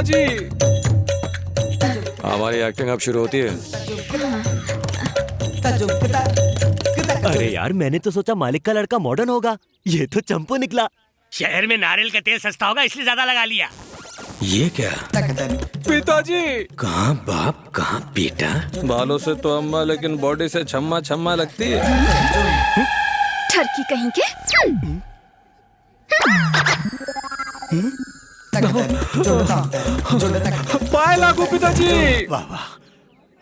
पिताजी, हमारी एक्टिंग अब शुरू होती है। अरे यार, मैंने तो सोचा मालिक का लड़का मॉडर्न होगा, ये तो चंपू निकला। शहर में नारियल का तेल सस्ता होगा इसलिए ज्यादा लगा लिया। ये क्या? पिताजी, कहाँ बाप कहाँ बेटा? बालों से तो अम्मा लेकिन बॉडी से छम्मा छम्मा लगती है। ठरकी कहीं के। पाए लागू पिताजी। वाह वाह,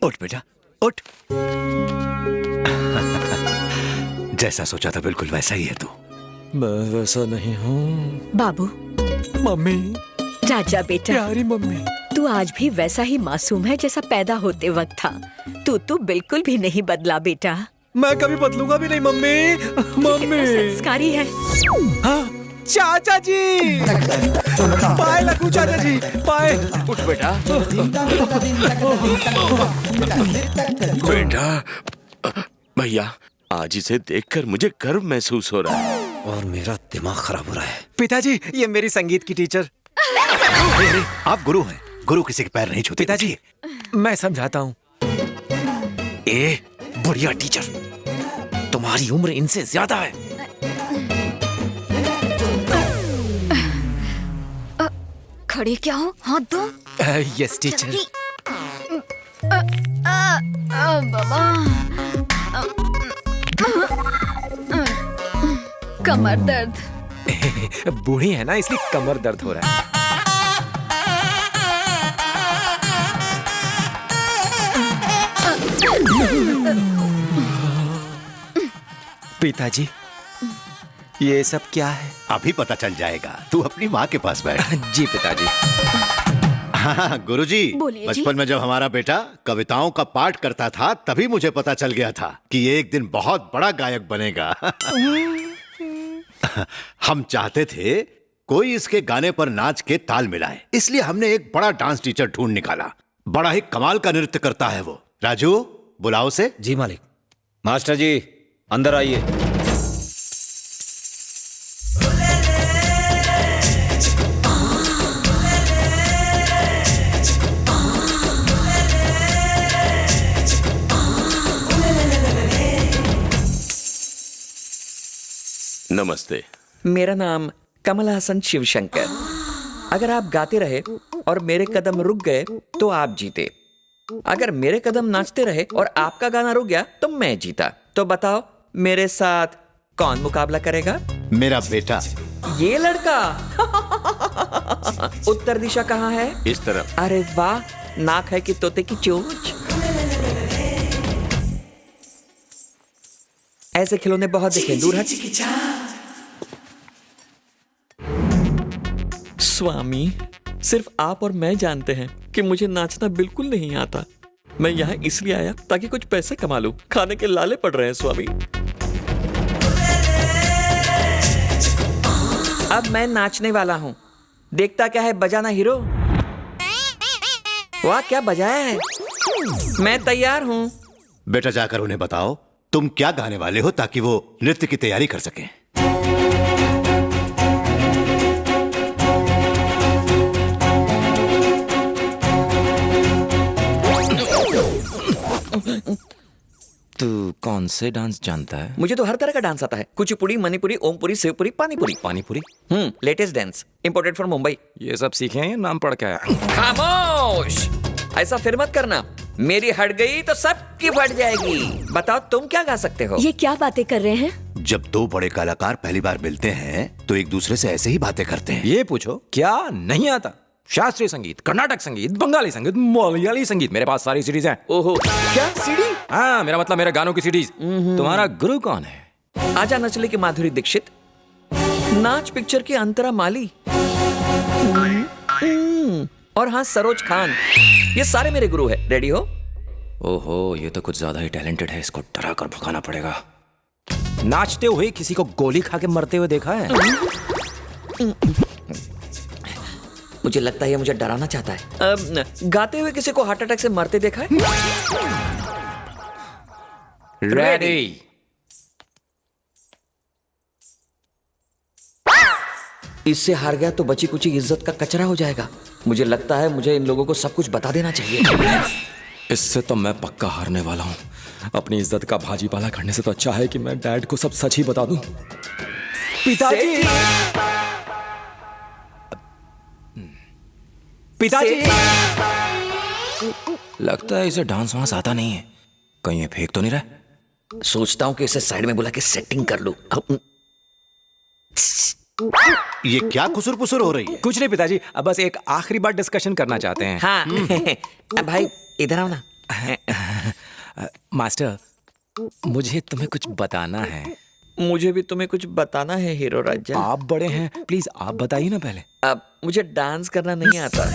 उठ बेटा उठ। जैसा सोचा था बिल्कुल वैसा ही है तू। मैं वैसा नहीं हूँ। बाबू, मम्मी, राजा बेटा, प्यारी मम्मी। तू आज भी वैसा ही मासूम है जैसा पैदा होते वक्त था। तू बिल्कुल भी नहीं बदला बेटा। मैं कभी बदलूंगा भी नहीं मम्मी। मम्मी संस्कारी है। हाँ, चाचा जी, पाए लगू चाचा जी, पाए। उठ बेटा। बेटा, भैया आज इसे देखकर मुझे गर्व महसूस हो रहा है। और मेरा दिमाग खराब हो रहा है। पिताजी, ये मेरी संगीत की टीचर। अरे, आप गुरु हैं, गुरु किसी के पैर नहीं छूते। पिताजी, मैं समझाता हूँ। ए बढ़िया टीचर, तुम्हारी उम्र इनसे ज्यादा है। खड़े क्या हो, हाथ दो। Yes teacher. बाबा, कमर दर्द। बूढ़ी है ना, इसलिए कमर दर्द हो रहा है। पिताजी, ये सब क्या है? अभी पता चल जाएगा, तू अपनी माँ के पास बैठ। जी पिताजी। हाँ गुरुजी, बोलिए जी। बचपन में जब हमारा बेटा कविताओं का पाठ करता था तभी मुझे पता चल गया था कि ये एक दिन बहुत बड़ा गायक बनेगा। हम चाहते थे कोई इसके गाने पर नाच के ताल मिलाए, इसलिए हमने एक बड़ा डांस टीचर ढूंढ निकाला। बड़ा ही कमाल का नृत्य करता है वो। राजू, बुलाओ उसे। जी मालिक। मास्टर जी, अंदर आइए। नमस्ते। मेरा नाम कमल हसन शिवशंकर। अगर आप गाते रहे और मेरे कदम रुक गए तो आप जीते। अगर मेरे कदम नाचते रहे और आपका गाना रुक गया तो मैं जीता। तो बताओ मेरे साथ कौन मुकाबला करेगा? मेरा बेटा। ये लड़का। उत्तर दिशा कहाँ है? इस तरफ। अरे वाह, नाक है कि तोते की चोंच। ऐसे खिलौने बहुत देखे, दूर हट। स्वामी, सिर्फ आप और मैं जानते हैं कि मुझे नाचना बिल्कुल नहीं आता। मैं यहाँ इसलिए आया ताकि कुछ पैसे कमा लूं। खाने के लाले पड़ रहे हैं स्वामी। अब मैं नाचने वाला हूँ। देखता क्या है, बजाना हीरो। वाह, क्या बजाया है। मैं तैयार हूँ। बेटा जाकर उन्हें बताओ तुम क्या गाने वाले हो ताकि वो नृत्य की तैयारी कर सकें। तू कौन से डांस जानता है? मुझे तो हर तरह का डांस आता है। Kuchipudi, Manipuri, Om Puri, Shivpuri, panipuri. Panipuri? Latest dance, imported from Mumbai. ये सब सीखे हैं, नाम पढ़ के आया? खामोश, ऐसा फिर मत करना। मेरी हट गई तो सबकी फट जाएगी। बताओ तुम क्या गा सकते हो? ये क्या बातें कर रहे हैं? जब दो बड़े कलाकार पहली बार मिलते हैं तो एक दूसरे से ऐसे ही बातें करते हैं। ये पूछो क्या नहीं आता? शास्त्रीय संगीत, कर्नाटक संगीत, बंगाली संगीत, मलयाली संगीत, मेरे पास सारी सीडीज हैं। ओहो, क्या सीडी? हाँ, मेरा मतलब मेरे गानों की सीडीज। तुम्हारा गुरु कौन है? आजा नचले की माधुरी दीक्षित, नाच पिक्चर की अंतरा माली, और हाँ सरोज खान। ये सारे मेरे गुरु है। रेडी हो? ओहो, ये तो कुछ ज्यादा ही टैलेंटेड है। इसको डरा कर भगाना पड़ेगा। नाचते हुए किसी को गोली खा के मरते हुए देखा है? मुझे लगता है ये मुझे डराना चाहता है। गाते हुए किसी को हार्ट अटैक से मरते देखा है? रेडी। इससे हार गया तो बची कुची इज्जत का कचरा हो जाएगा। मुझे लगता है मुझे इन लोगों को सब कुछ बता देना चाहिए। इससे तो मैं पक्का हारने वाला हूँ। अपनी इज्जत का भाजी पाला करने से तो अच्छा है कि मैं डैड को सब सच ही बता दूं। पिताजी, पिताजी, लगता है इसे डांस वांस आता नहीं है। कहीं ये फेंक तो नहीं रहा? सोचता हूँ कि इसे साइड में बुला के सेटिंग कर लूं। ये क्या खुसुर पुसुर हो रही है? कुछ नहीं पिताजी, अब बस एक आखिरी बार डिस्कशन करना चाहते हैं। हाँ भाई इधर आओ ना। मास्टर, मुझे तुम्हें कुछ बताना है। मुझे भी तुम्हें कुछ बताना है हीरो राजा। आप बड़े हैं, प्लीज आप बताइए ना पहले। अब मुझे डांस करना नहीं आता।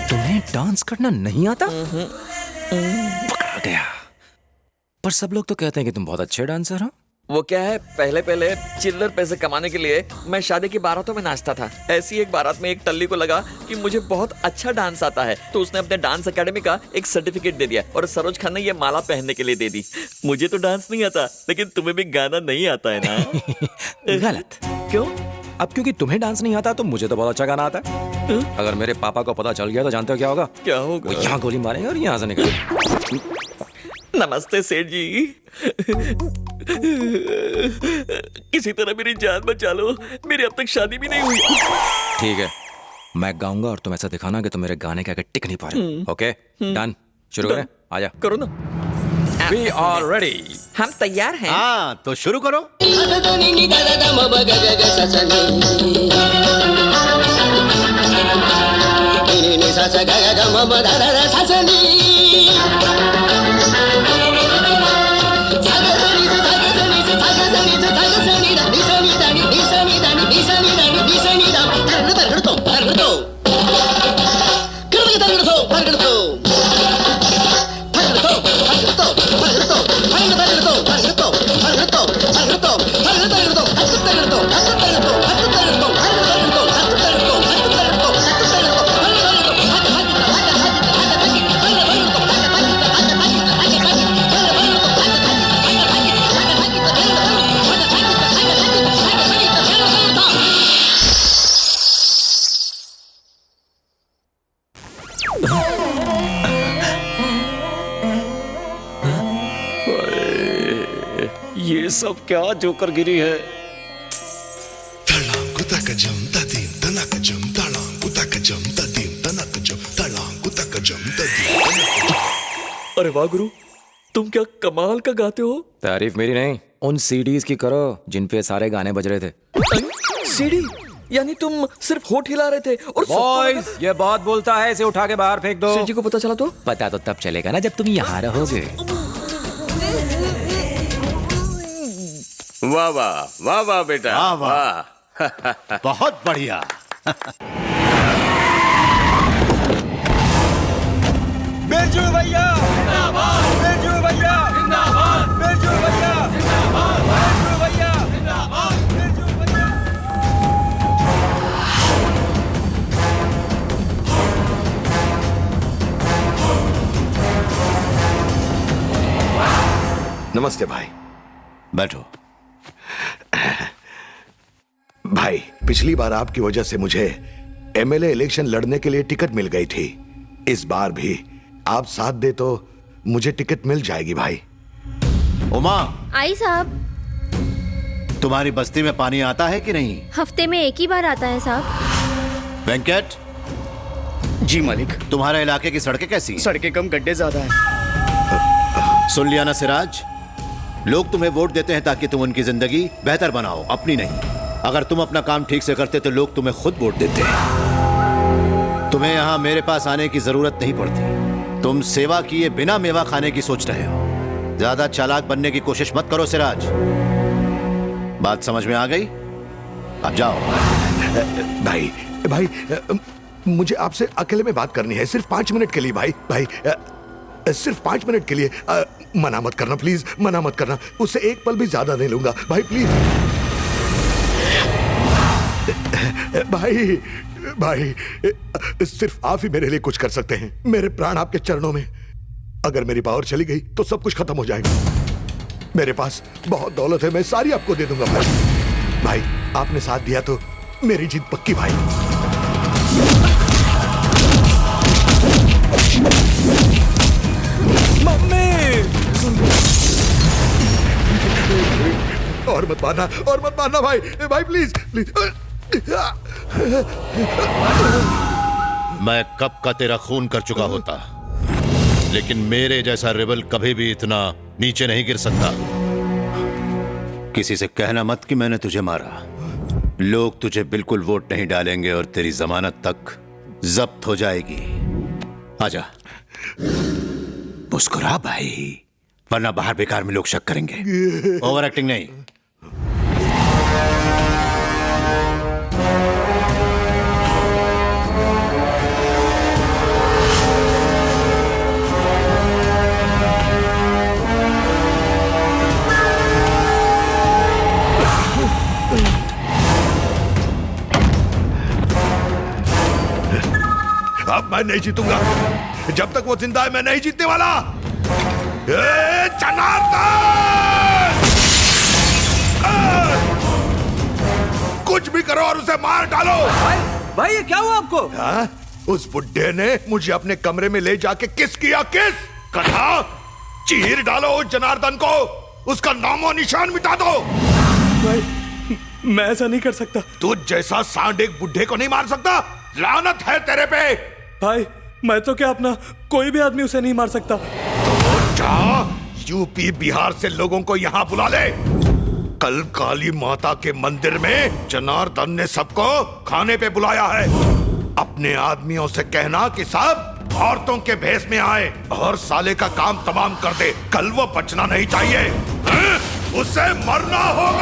तुम्हें डांस करना नहीं आता? पकड़ा गया। पर सब लोग तो कहते हैं कि तुम बहुत अच्छे डांसर हो। वो क्या है, पहले चिल्लर पैसे कमाने के लिए मैं शादी की बारातों में नाचता था। ऐसी एक बारात में एक टल्ली को लगा कि मुझे बहुत अच्छा डांस आता है, तो उसने अपने डांस एकेडमी का एक सर्टिफिकेट दे दिया और सरोज खान ने ये माला पहनने के लिए दे दी। मुझे तो डांस नहीं आता, लेकिन तुम्हें भी गाना नहीं आता है ना? गलत। क्यों? अब क्योंकि तुम्हें डांस नहीं आता तो मुझे तो बहुत अच्छा गाना आता है। अगर मेरे पापा को पता चल गया तो जानते हो क्या होगा? क्या होगा? वो यहाँ गोली मारेंगे और यहाँ से निकलेंगे। नमस्ते सेठ जी। किसी तरह मेरी जान बचा लो, मेरी अब तक शादी भी नहीं हुई। ठीक है, मैं गाऊंगा और तुम ऐसा दिखाना कि तुम मेरे गाने के आगे टिक नहीं पा रहे। Okay, done. शुरू करें? आजा। करो ना। We are ready. हम तैयार हैं। हाँ तो शुरू करो। ये सब क्या जोकर गिरी है? अरे वाह गुरु, तुम क्या कमाल का गाते हो। तारीफ मेरी नहीं, उन सीडीज की करो जिन पे सारे गाने बज रहे थे। सीडी? यानी तुम सिर्फ होठ हिला रहे थे और बॉयज, ये बहुत बोलता है, इसे उठा के बाहर फेंक दो। सेठ जी को पता चला तो? पता तो तब चलेगा ना जब तुम यहाँ रहोगे। वाह वाह वाह वाह बेटा, वाह, वाह। वाह। बहुत बढ़िया। बिरजू भैया जिंदाबाद, बिरजू भैया जिंदाबाद, बिरजू भैया जिंदाबाद, बिरजू भैया जिंदाबाद, बिरजू भैया। नमस्ते भाई। बैठो। भाई, पिछली बार आपकी वजह से मुझे एमएलए इलेक्शन लड़ने के लिए टिकट मिल गई थी। इस बार भी आप साथ दे तो मुझे टिकट मिल जाएगी भाई। उमा, आई साहब। तुम्हारी बस्ती में पानी आता है कि नहीं? हफ्ते में एक ही बार आता है साहब। वेंकट जी मालिक। तुम्हारे इलाके की सड़कें कैसी हैं? सड़कें कम, गड्ढे ज्यादा हैं। सुन लिया ना सिराज, लोग तुम्हें वोट देते हैं ताकि तुम उनकी जिंदगी बेहतर बनाओ, अपनी नहीं। अगर तुम अपना काम ठीक से करते तो लोग तुम्हें खुद वोट देते हैं। तुम्हें यहाँ मेरे पास आने की जरूरत नहीं पड़ती। तुम सेवा किए बिना मेवा खाने की सोच रहे हो। ज्यादा चालाक बनने की कोशिश मत करो सिराज। बात समझ में आ गई? अब जाओ। भाई भाई, मुझे आपसे अकेले में बात करनी है, सिर्फ 5 मिनट के लिए। भाई भाई, सिर्फ 5 मिनट के लिए। मना मत करना प्लीज, मना मत करना। उससे एक पल भी ज्यादा नहीं लूंगा भाई, प्लीज। भाई भाई, सिर्फ आप ही मेरे लिए कुछ कर सकते हैं। मेरे प्राण आपके चरणों में। अगर मेरी पावर चली गई तो सब कुछ खत्म हो जाएगा। मेरे पास बहुत दौलत है, मैं सारी आपको दे दूंगा भाई। भाई, आपने साथ दिया तो मेरी जीत पक्की भाई। और मत मारना भाई, भाई प्लीज प्लीज। मैं कब का तेरा खून कर चुका होता, लेकिन मेरे जैसा रिबल कभी भी इतना नीचे नहीं गिर सकता। किसी से कहना मत कि मैंने तुझे मारा। लोग तुझे बिल्कुल वोट नहीं डालेंगे और तेरी जमानत तक जब्त हो जाएगी। आजा, मुस्कुरा भाई, वरना बाहर बेकार में लोग शक करेंगे। ओवर एक्टिंग नहीं। अब मैं नहीं जीतूंगा। जब तक वो जिंदा है मैं नहीं जीतने वाला। जनार्दन! कुछ भी करो और उसे मार डालो। भाई ये क्या हुआ आपको? हाँ? उस बुड्ढे ने मुझे अपने कमरे में ले जाके किस किया, किस कहा? चीर डालो उस जनार्दन को, उसका नामो निशान मिटा दो। भाई मैं ऐसा नहीं कर सकता। तू जैसा सांड एक बुड्ढे को नहीं मार सकता। लानत है तेरे पे। भाई मैं तो क्या अपना कोई भी आदमी उसे नहीं मार सकता। तो जा यूपी बिहार से लोगों को यहाँ बुला ले। कल काली माता के मंदिर में जनार्दन ने सबको खाने पे बुलाया है। अपने आदमियों से कहना कि सब औरतों के भेष में आए और साले का काम तमाम कर दे। कल वो बचना नहीं चाहिए। उसे मरना होगा।